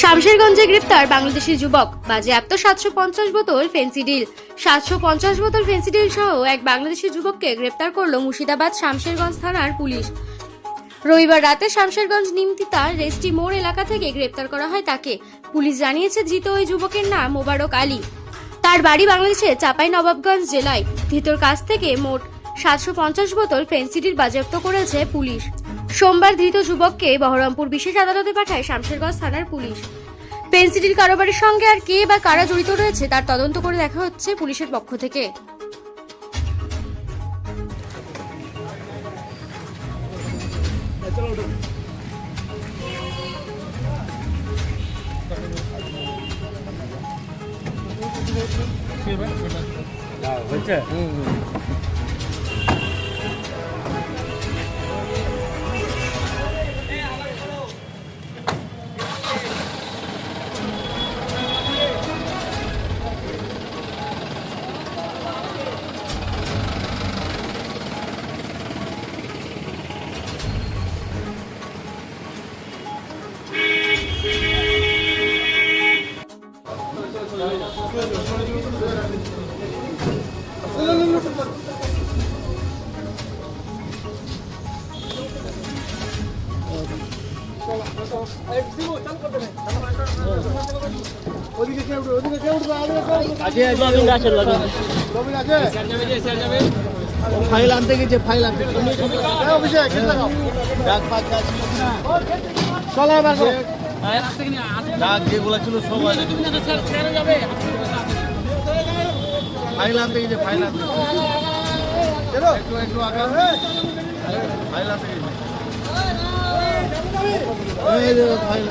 শামশেরগঞ্জে গ্রেপ্তার বাংলাদেশি যুবক, বাজেয়াপ্ত 750 বোতল ফেন্সিডিল। 750 বোতল ফেন্সিডিল সহ এক বাংলাদেশি যুবককে গ্রেপ্তার করল মুর্শিদাবাদ শামশেরগঞ্জ থানার পুলিশ। রবিবার রাতে শামশেরগঞ্জ নিমতিতা রেস্টি মোড় এলাকা থেকে গ্রেপ্তার করা হয় তাকে। পুলিশ জানিয়েছে, ধৃত ওই যুবকের নাম মোবারক আলী। তার বাড়ি বাংলাদেশের চাঁপাইনবাবগঞ্জ জেলায়। ধৃতর কাছ থেকে মোট 750 বোতল ফেন্সিডিল বাজেয়াপ্ত করেছে পুলিশ। সোমবার ধৃত যুবককে বহরমপুর বিশেষ আদালতে পাঠায় শামশেরগঞ্জ থানার পুলিশ। ফেন্সিডিল কারবারের সঙ্গে আর কে বা কারা জড়িত রয়েছে তার তদন্ত করে দেখা হচ্ছে পুলিশের পক্ষ থেকে। ফাইল আনতে গেছে, ফাইল আনতে যেগুলো ছিল সব ফাইল আনতে গেছে, ফাইল আনতে একটু আগে ফাইল আনতে গেছে, ফাইল